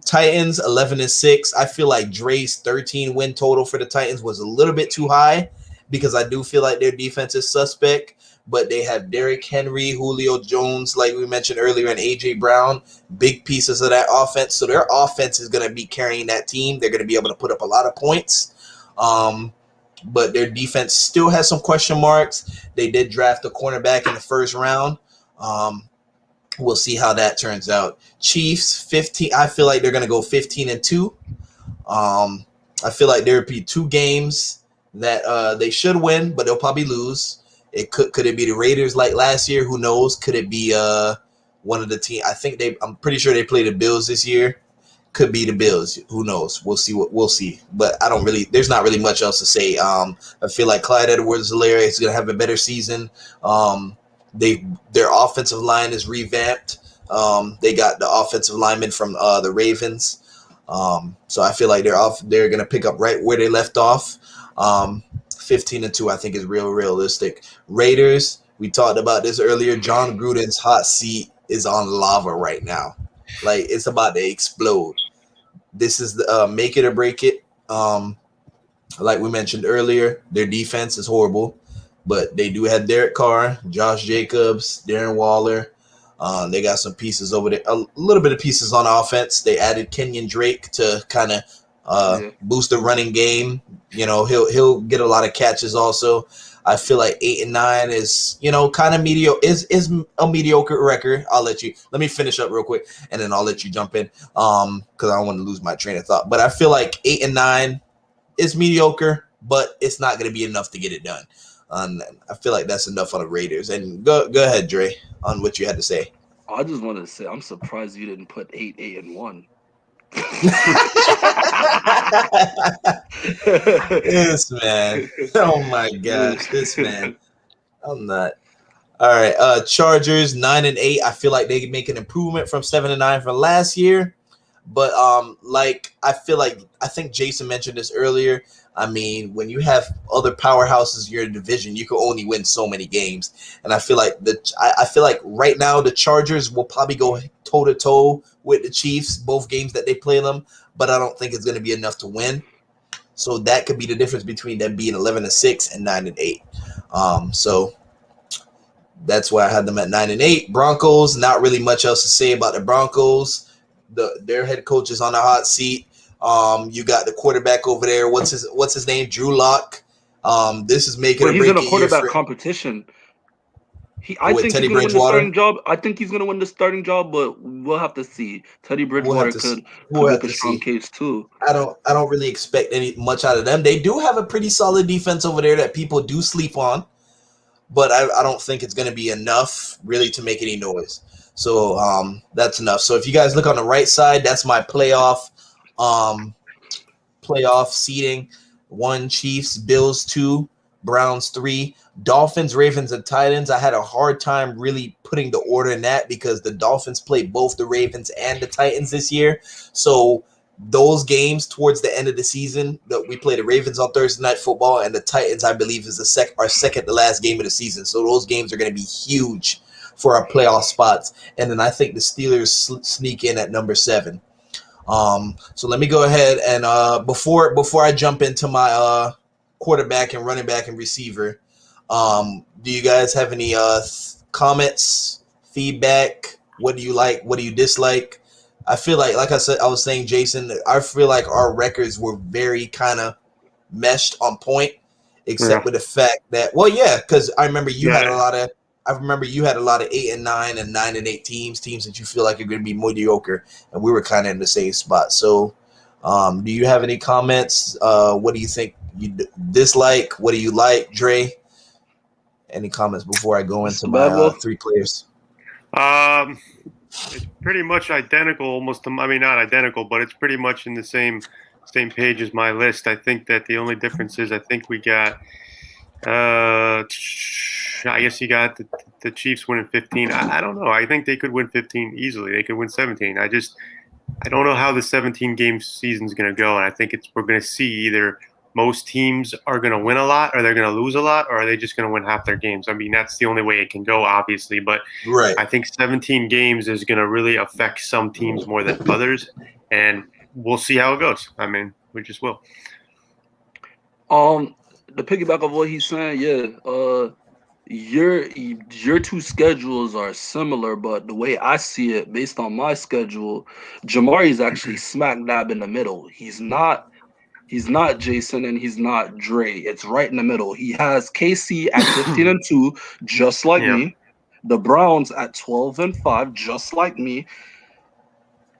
Titans 11-6. I feel like Dre's 13 win total for the Titans was a little bit too high because I do feel like their defense is suspect. But they have Derrick Henry, Julio Jones, like we mentioned earlier, and A.J. Brown, big pieces of that offense. So their offense is going to be carrying that team. They're going to be able to put up a lot of points. But their defense still has some question marks. They did draft a cornerback in the first round. We'll see how that turns out. Chiefs, 15. I feel like they're going to go 15-2. I feel like there would be 2 games that they should win, but they'll probably lose. Could it be the Raiders like last year? Who knows? Could it be one of the team? I'm pretty sure they play the Bills this year. Could be the Bills. Who knows? We'll see. But there's not really much else to say. I feel like Clyde Edwards-Helaire is gonna have a better season. Their offensive line is revamped. They got the offensive lineman from the Ravens. So I feel like they're gonna pick up right where they left off. 15-2, I think, is realistic. Raiders, we talked about this earlier. John Gruden's hot seat is on lava right now. Like, it's about to explode. This is the make it or break it. Like we mentioned earlier, their defense is horrible, but they do have Derek Carr, Josh Jacobs, Darren Waller. They got some pieces over there, a little bit of pieces on offense. They added Kenyon Drake to kind of boost the running game. You know, he'll get a lot of catches also. I feel like 8-9 is, kind of mediocre. Is a mediocre record. Let me finish up real quick, and then I'll let you jump in, because I don't want to lose my train of thought. But I feel like 8-9 is mediocre, but it's not going to be enough to get it done. I feel like that's enough on the Raiders. And go ahead, Dre, on what you had to say. I just wanted to say I'm surprised you didn't put 8-1. This man. Oh my gosh, this man. I'm not. All right. Chargers 9-8. I feel like they can make an improvement from 7-9 from last year. But I think Jason mentioned this earlier. I mean, when you have other powerhouses in your division, you can only win so many games. And I feel like right now the Chargers will probably go toe-to-toe with the Chiefs, both games that they play them, but I don't think it's going to be enough to win. So that could be the difference between them being 11-6 and 9-8. So that's why I had them at 9-8. Broncos, not really much else to say about the Broncos. Their head coach is on the hot seat. You got the quarterback over there. What's his name? Drew Lock. This is making a break. He's in a quarterback competition. I think he's going to win the starting job. I think he's going to win the starting job, but we'll have to see. Teddy Bridgewater could make a strong case too. I don't really expect much out of them. They do have a pretty solid defense over there that people do sleep on, but I don't think it's going to be enough really to make any noise. So that's enough. So if you guys look on the right side, that's my playoff seeding. 1 Chiefs, Bills 2, Browns 3, Dolphins, Ravens, and Titans. I had a hard time really putting the order in that because the Dolphins played both the Ravens and the Titans this year. So those games towards the end of the season, we play the Ravens on Thursday Night Football, and the Titans, I believe, is our second to last game of the season. So those games are going to be huge for our playoff spots. And then I think the Steelers sneak in at number 7. So let me go ahead and before I jump into my quarterback and running back and receiver, Do you guys have any comments, feedback? What do you like? What do you dislike? I feel like I said, I was saying, Jason, I feel like our records were very kind of meshed on point, except with the fact that, well, yeah, because I remember you had a lot of 8 and 9 and 9 and 8 teams that you feel like are going to be mediocre, and we were kind of in the same spot. So, do you have any comments? What do you think you dislike? What do you like, Dre? Any comments before I go into my 3 players? It's pretty much identical, almost. I mean, not identical, but it's pretty much in the same page as my list. I think that the only difference is I think we got. I guess you got the Chiefs winning 15. I don't know. I think they could win 15 easily. They could win 17. I don't know how the 17 game season is going to go, and I think we're going to see either most teams are going to win a lot, or they're going to lose a lot, or are they just going to win half their games? I mean, that's the only way it can go, obviously. But right. I think 17 games is going to really affect some teams more than others, and we'll see how it goes. I mean, we just will. The piggyback of what he's saying, your 2 schedules are similar, but the way I see it, based on my schedule, Jamari's actually smack dab in the middle. He's not Jason, and he's not Dre. It's right in the middle. He has KC at 15-2, just like me. The Browns at 12-5, just like me.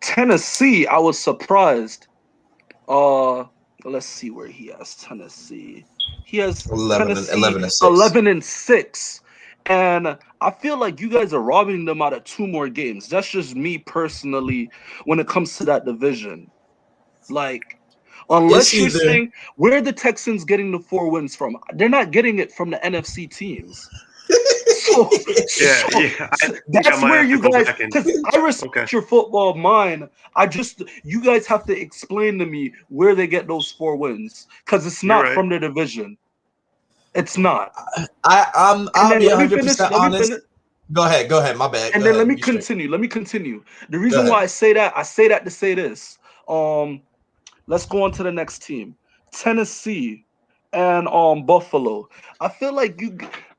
Tennessee, I was surprised. Let's see where he has Tennessee. He has 11-6. And I feel like you guys are robbing them out of 2 more games. That's just me personally when it comes to that division. Like, unless you're saying, where are the Texans getting the 4 wins from? They're not getting it from the NFC teams. That's where you guys, because I respect your football mind. You guys have to explain to me where they get those 4 wins, because it's not from the division. It's not. I'll be 100% honest. Go ahead. My bad. And then let me continue. The reason why I say that to say this. Let's go on to the next team, Tennessee and Buffalo. I feel like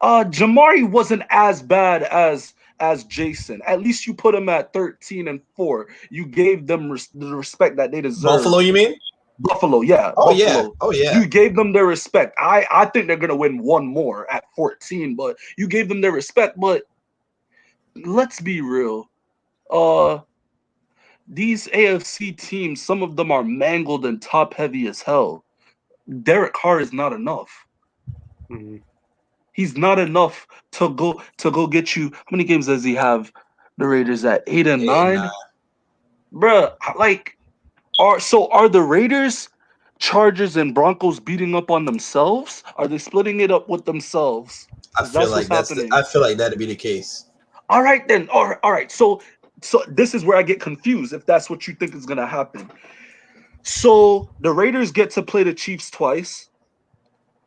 Jamari wasn't as bad as Jason. At least you put him at 13-4. You gave them the respect that they deserve. Buffalo, you mean? Buffalo, yeah. Oh, Buffalo. Yeah. You gave them their respect. I think they're gonna win 1 more at 14, but you gave them their respect. But let's be real. These AFC teams, some of them are mangled and top heavy as hell. Derek Carr is not enough. Mm-hmm. He's not enough to go get you. How many games does he have? The Raiders at 8 and 9? Bruh, like, are the Raiders, Chargers, and Broncos beating up on themselves? Are they splitting it up with themselves? I feel like that'd be the case. All right then. All right. So this is where I get confused, if that's what you think is gonna happen. So the Raiders get to play the Chiefs twice,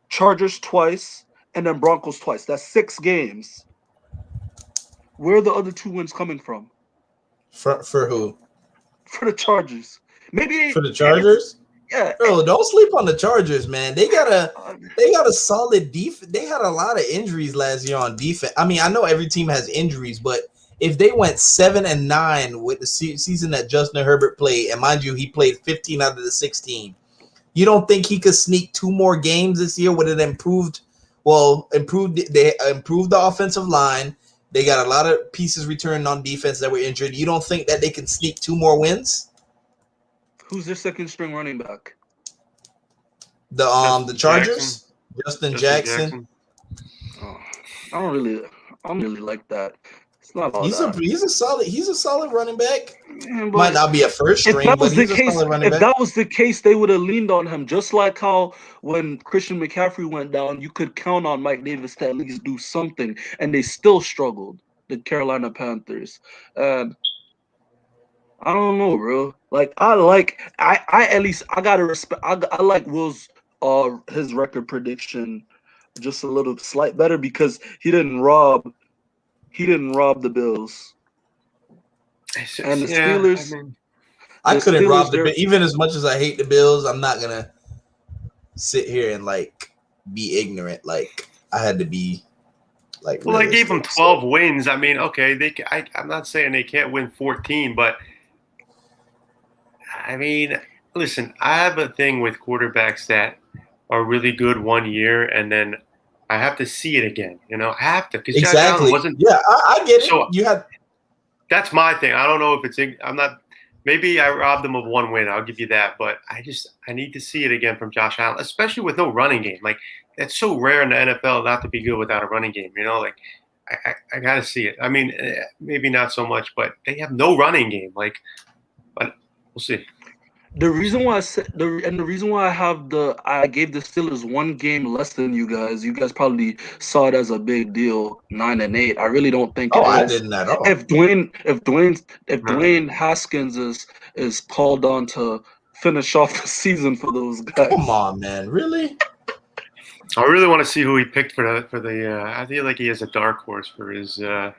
Chargers twice, and then Broncos twice. That's 6 games. Where are the other 2 wins coming from? For who? For the Chargers. Maybe for the Chargers? Yeah. Bro, don't sleep on the Chargers, man. They got a solid defense. They had a lot of injuries last year on defense. I mean, I know every team has injuries, but if they went 7 and 9 with the season that Justin Herbert played, and mind you, he played 15 out of the 16, you don't think he could sneak 2 more games this year with an improved? They improved the offensive line. They got a lot of pieces returned on defense that were injured. You don't think that they can sneak 2 more wins? Who's their second string running back? The Chargers, Justin Jackson. Oh, I don't really like that. It's not all he's that. He's a solid running back. Man, might not be a first string, but he's a solid running back. If that was the case, they would have leaned on him, just like how when Christian McCaffrey went down, you could count on Mike Davis to at least do something, and they still struggled. The Carolina Panthers. I don't know, bro. Like I gotta respect. I like Will's his record prediction just a little slight better because he didn't rob the Bills. And the Steelers. I couldn't rob the Bills. Even as much as I hate the Bills, I'm not gonna sit here and like be ignorant. Like I had to be like. Well, I gave them realistic. 12 wins. I mean, okay, I'm not saying they can't win 14, but I mean, listen, I have a thing with quarterbacks that are really good one year, and then I have to see it again. I have to, because Josh Allen Exactly. wasn't. Yeah, I get it. So You had. that's my thing. I don't know if it's. I'm not. Maybe I robbed them of one win. I'll give you that, but I need to see it again from Josh Allen, especially with no running game. Like it's so rare in the NFL not to be good without a running game. Like I got to see it. I mean, maybe not so much, but they have no running game. But we'll see. The reason why the reason why I gave the Steelers one game less than you guys probably saw it as a big deal, 9-8. I really don't think Oh, it I is. didn't at all. If Dwayne Haskins is called on to finish off the season for those guys. Come on, man, really? I really want to see who he picked for the. I feel like he has a dark horse for his. No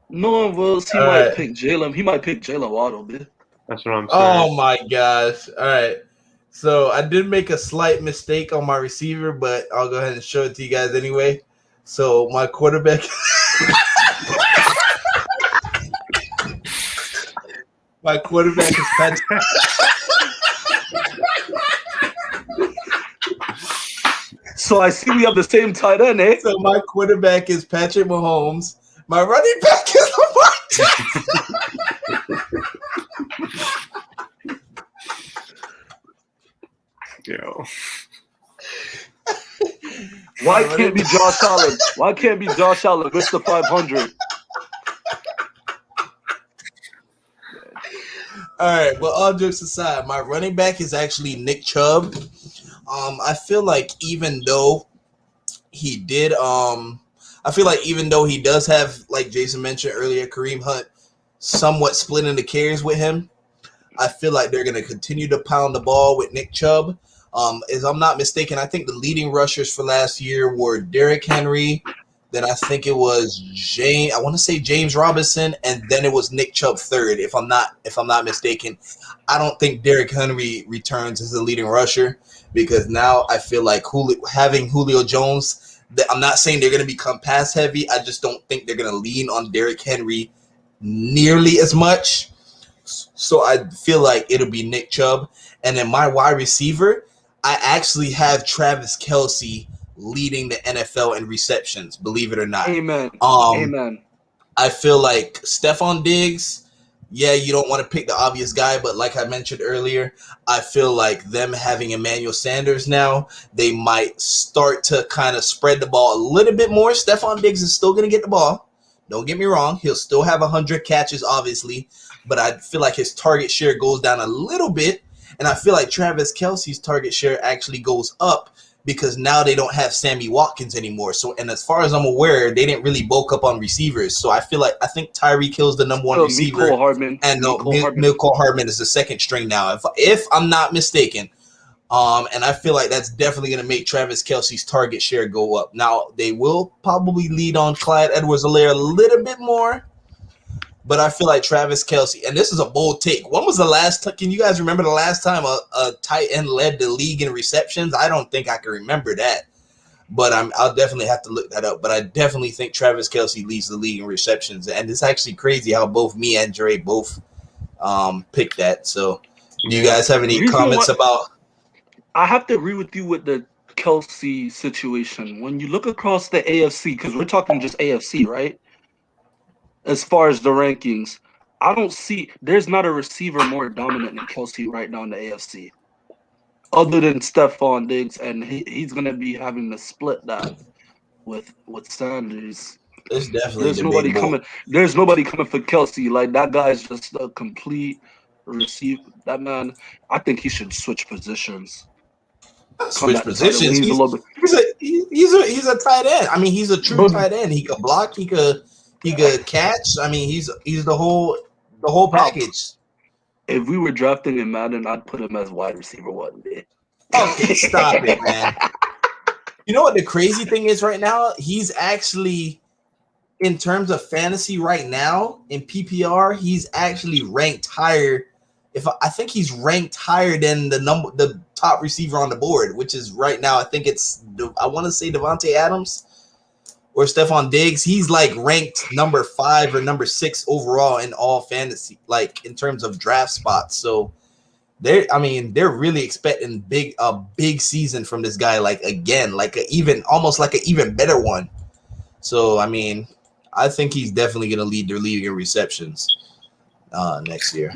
one will. He might pick Jalen. He might pick Jalen Waddle, dude. That's what I'm saying. Oh my gosh! All right, so I did make a slight mistake on my receiver, but I'll go ahead and show it to you guys anyway. So my quarterback, my quarterback is Patrick. So I see we have the same tight end, eh? So my quarterback is Patrick Mahomes. My running back is Lamar Jackson. Why can't be Josh Allen? Why can't be Josh Allen, Mr. 500? All right, well, all jokes aside, my running back is actually Nick Chubb. I feel like even though he does have, like Jason mentioned earlier, Kareem Hunt somewhat splitting the carries with him, I feel like they're going to continue to pound the ball with Nick Chubb. If I'm not mistaken, I think the leading rushers for last year were Derrick Henry. Then I think it was James Robinson, and then it was Nick Chubb third. If I'm not mistaken, I don't think Derrick Henry returns as the leading rusher because now I feel like having Julio Jones. I'm not saying they're going to become pass heavy. I just don't think they're going to lean on Derrick Henry nearly as much. So I feel like it'll be Nick Chubb, and then my wide receiver, I actually have Travis Kelce leading the NFL in receptions, believe it or not. Amen. Amen. I feel like Stephon Diggs, yeah, you don't want to pick the obvious guy, but like I mentioned earlier, I feel like them having Emmanuel Sanders now, they might start to kind of spread the ball a little bit more. Stephon Diggs is still going to get the ball. Don't get me wrong. He'll still have 100 catches, obviously, but I feel like his target share goes down a little bit. And I feel like Travis Kelce's target share actually goes up because now they don't have Sammy Watkins anymore. So, and as far as I'm aware, they didn't really bulk up on receivers. So I think Tyreek Hill's the number one receiver. Mecole Hardman. And Mecole Hardman is the second string now, if I'm not mistaken. And I feel like that's definitely going to make Travis Kelce's target share go up. Now, they will probably lead on Clyde Edwards-Helaire a little bit more. But I feel like Travis Kelce, and this is a bold take. When was the last time? Can you guys remember the last time a tight end led the league in receptions? I don't think I can remember that. But I'll definitely have to look that up. But I definitely think Travis Kelce leads the league in receptions. And it's actually crazy how both me and Dre both picked that. So do you guys have any comments about? I have to agree with you with the Kelce situation. When you look across the AFC, because we're talking just AFC, right? As far as the rankings, there's not a receiver more dominant than Kelce right now in the AFC. Other than Stephon Diggs, and he's going to be having to split that with Sanders. It's definitely There's nobody coming for Kelce. Like, that guy's just a complete receiver. That man, I think he should switch positions. Switch positions. He's a tight end. I mean, he's a true tight end. He could block. He could catch. I mean, he's the whole package. If we were drafting in Madden, I'd put him as wide receiver one day. Okay, stop it, man. You know what the crazy thing is right now? He's actually, in terms of fantasy right now, in PPR, he's actually ranked higher. I think he's ranked higher than the top receiver on the board, which is right now, I think I want to say Devontae Adams or Stephon Diggs. He's like ranked number 5 or number 6 overall in all fantasy, like in terms of draft spots. So they're really expecting a big season from this guy, like again, like almost like an even better one. So I mean, I think he's definitely going to lead the league in receptions next year.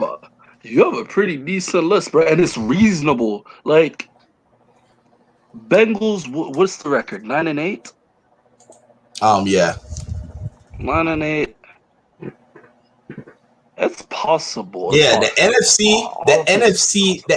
You have a pretty decent list, bro, and it's reasonable. Like Bengals, what's the record? 9-8. Yeah. 9-8. It's possible. Yeah, the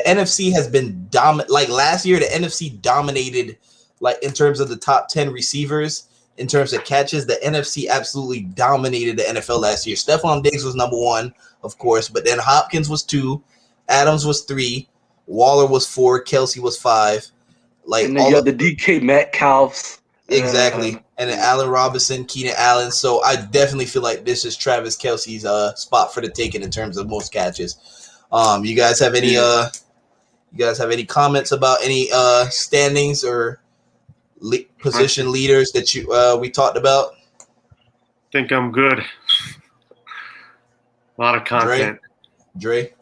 NFC has been dominant. Like last year, the NFC dominated, like in terms of the top 10 receivers, in terms of catches. The NFC absolutely dominated the NFL last year. Stephon Diggs was number 1, of course, but then Hopkins was 2, Adams was 3, Waller was 4, Kelsey was 5. Like, and then you have the DK Metcalfs. Exactly. And then Allen Robinson, Keenan Allen. So I definitely feel like this is Travis Kelce's spot for the taking in terms of most catches. You guys have any comments about any standings or position leaders that we talked about? I think I'm good. A lot of content. Dre?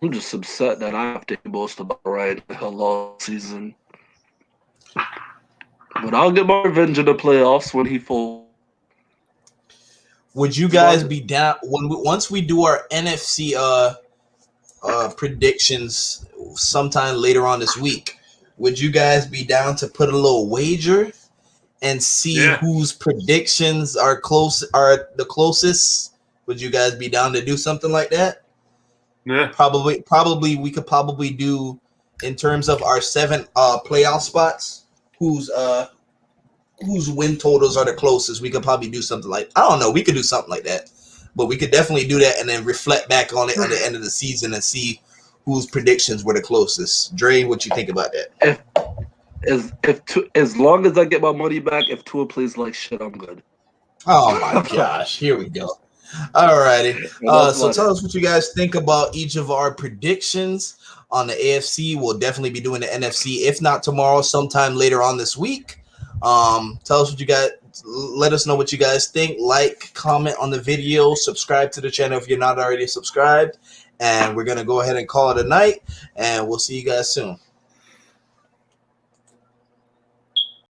I'm just upset that I have to boast about Ryan Hill all season. But I'll get my revenge in the playoffs when he falls. Would you guys be down once we do our NFC predictions sometime later on this week? Would you guys be down to put a little wager and see whose predictions are the closest? Would you guys be down to do something like that? Yeah. Probably we could probably do in terms of our 7 playoff spots. Whose win totals are the closest? We could probably do something like, I don't know, we could do something like that. But we could definitely do that and then reflect back on it at the end of the season and see whose predictions were the closest. Dre, what you think about that? As long as I get my money back, if Tua plays like shit, I'm good. Oh my gosh, here we go. All righty. So tell us what you guys think about each of our predictions on the AFC. We'll definitely be doing the NFC, if not tomorrow, sometime later on this week. Tell us what you guys, let us know what you guys think. Like, comment on the video, subscribe to the channel if you're not already subscribed. And we're going to go ahead and call it a night, and we'll see you guys soon.